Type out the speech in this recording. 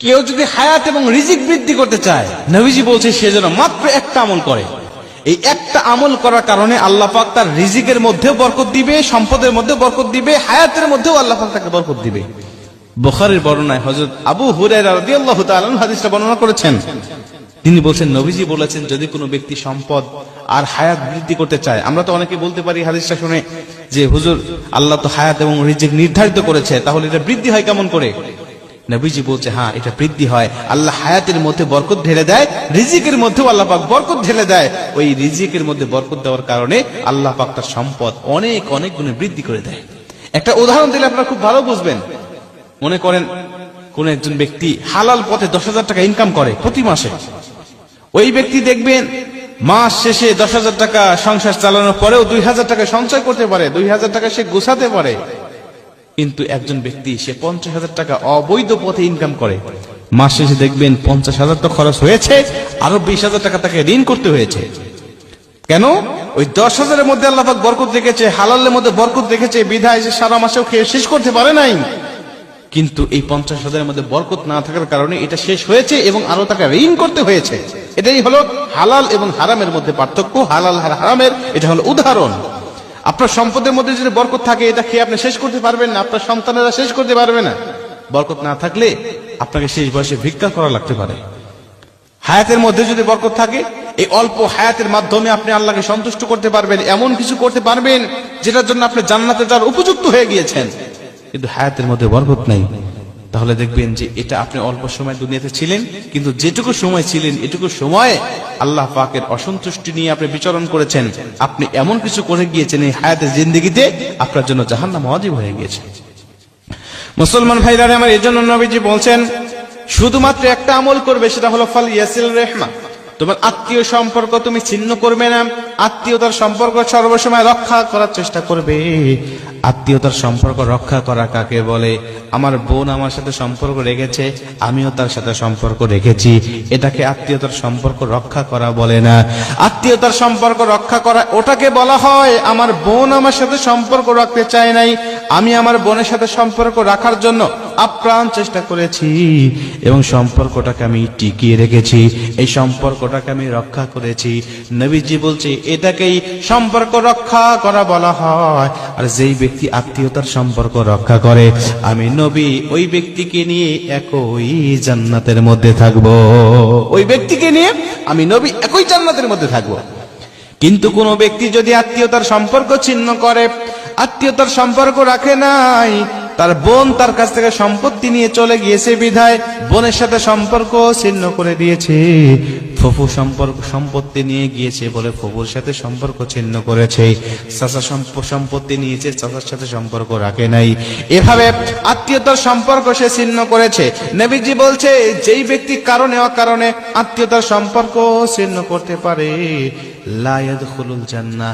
কেউ যদি হায়াত এবং রিজিক বৃদ্ধি করতে চায়, নবীজি বলছে সে যেন মাত্র একটা আমল করে। এই একটা আমল করার কারণে আল্লাহ পাক তার রিজিকের মধ্যেও বরকত দিবে, সম্পদের মধ্যেও বরকত দিবে, হায়াতের মধ্যেও আল্লাহ পাক তাকে বরকত দিবে। বুখারীর বর্ণনায় হযরত আবু হুরায়রা রাদিয়াল্লাহু তাআলা হাদিসটা বর্ণনা করেছেন। তিনি বলছেন, নবীজি বলেছেন, যদি কোনো ব্যক্তি সম্পদ আর হায়াত বৃদ্ধি করতে চায়, আমরা তো অনেকে বলতে পারি হাদিসটা শুনে যে হুজুর, আল্লাহ তো হায়াত এবং রিজিক নির্ধারিত করেছে, তাহলে এটা বৃদ্ধি হয় কেমন করে? নবীজি বলছে, হ্যাঁ, এটা বৃদ্ধি হয়। আল্লাহ হায়াতের মধ্যে বরকত ঢেলে দেয়, রিজিকের মধ্যেও আল্লাহ পাক বরকত ঢেলে দেয়। ওই রিজিকের মধ্যে বরকত দেওয়ার কারণে আল্লাহ পাক তার সম্পদ অনেক অনেক গুণে বৃদ্ধি করে দেয়। একটা উদাহরণ দিলে আপনারা খুব ভালো বুঝবেন। মনে করেন কোন একজন ব্যক্তি হালাল পথে 10,000 টাকা ইনকাম করে প্রতি মাসে। ওই ব্যক্তি দেখবেন মাস শেষে 10,000 টাকা সংসার চালানোর পরেও 2,000 টাকা সঞ্চয় করতে পারে, 2,000 টাকা সে গোছাতে পারে। কিন্তু একজন ব্যক্তি সে 50,000 টাকা অবৈধ পথে ইনকাম করে, মাস শেষে দেখবেন 50,000 তো খরচ হয়েছে, আরো 20,000 টাকা তাকে ঋণ করতে হয়েছে। কেন? ওই 10,000-এর মধ্যে আল্লাহ পাক বরকত রেখেছে, হালালের মধ্যে বরকত রেখেছে, বিধায় সে সারা মাসেও খেয়ে শেষ করতে পারে নাই। কিন্তু এই 50,000-এর মধ্যে বরকত না থাকার কারণে এটা শেষ হয়েছে এবং আরো তাকে ঋণ করতে হয়েছে। এটাই হলো হালাল এবং হারামের মধ্যে পার্থক্য, হালাল আর হারামের। এটা হলো উদাহরণ। আপনার সম্পদের মধ্যে যদি বরকত থাকে, এটা খেয়ে আপনি শেষ করতে পারবেন না, আপনার সন্তানেরা শেষ করতে পারবে না। বরকত না থাকলে আপনাকে শেষ বয়সে ভিক্ষা করা লাগতে পারে। হায়াতের মধ্যে যদি বরকত থাকে, এই অল্প হায়াতের মাধ্যমে আপনি আল্লাহকে সন্তুষ্ট করতে পারবেন, এমন কিছু করতে পারবেন যেটার জন্য আপনি জান্নাতে যাওয়ার উপযুক্ত হয়ে গিয়েছেন। কিন্তু হায়াতের মধ্যে বরকত নাই, তাহলে দেখবেন যে এটা আপনি অল্প সময় দুনিয়াতে ছিলেন, কিন্তু যেটুকু সময় ছিলেন এটুকু সময়ে আল্লাহ পাকের অসন্তুষ্টি নিয়ে আপনি বিচরণ করেছেন। আপনি এমন কিছু করে গিয়েছেন এই হায়াতের জিন্দেগিতে, আপনার জন্য জাহান্নাম ওয়াজিব হয়ে গিয়েছে। মুসলমান ভাইরা আমার, এজন্য নবীজি বলছেন শুধুমাত্র একটা আমল করবে, সেটা হলো ফাল ইয়াসিল রেহমা। তোমার আত্মীয় সম্পর্ক তুমি ছিন্ন করবে না, আত্মীয়তার সম্পর্ক সর্বসময় রক্ষা করার চেষ্টা করবে। আত্মীয়তার সম্পর্ক রক্ষা করা কাকে বলে? আমার বোন আমার সাথে সম্পর্ক রেখেছে, আমিও তার সাথে সম্পর্ক রেখেছি, এটাকে আত্মীয়তার সম্পর্ক রক্ষা করা বলে না। আত্মীয়তার সম্পর্ক রক্ষা করা ওটাকে বলা হয়, আমার বোন আমার সাথে সম্পর্ক রাখতে চায় নাই, আমি আমার বোনের সাথে সম্পর্ক রাখার জন্য আপ্রাণ চেষ্টা করেছি এবং সম্পর্কটাকে আমি টিকিয়ে রেখেছি, এই সম্পর্কটাকে আমি রক্ষা করেছি। নবীজি বলছে এটাকেই সম্পর্ক রক্ষা করা বলা হয়। আর যেই ব্যক্তি আত্মীয়তার সম্পর্ক রক্ষা করে, আমি নবী ওই ব্যক্তিকে নিয়ে একই জান্নাতের মধ্যে থাকবো। ওই ব্যক্তিকে নিয়ে আমি নবী একই জান্নাতের মধ্যে থাকবো। কিন্তু কোন ব্যক্তি যদি আত্মীয়তার সম্পর্ক ছিন্ন করে, আত্মীয়তার সম্পর্ক রাখে নাই, তার বোন তার কাছ থেকে সম্পত্তি নিয়ে চলে গিয়েছে বিধায় বোনের সাথে সম্পর্ক ছিন্ন করে দিয়েছে, ফুফু সম্পত্তি নিয়ে গিয়েছে বলে ফুফুর সাথে সম্পর্ক ছিন্ন করেছে, চাচা সম্পত্তি নিয়েছে, চাচার সাথে সম্পর্ক রাখে নাই, এভাবে আত্মীয়তার সম্পর্ক সে ছিন্ন করেছে। নবীজি বলছে যেই ব্যক্তি কারণে অকারণে আত্মীয়তার সম্পর্ক ছিন্ন করতে পারে, লা ইয়াদখুলুল জান্নাহ,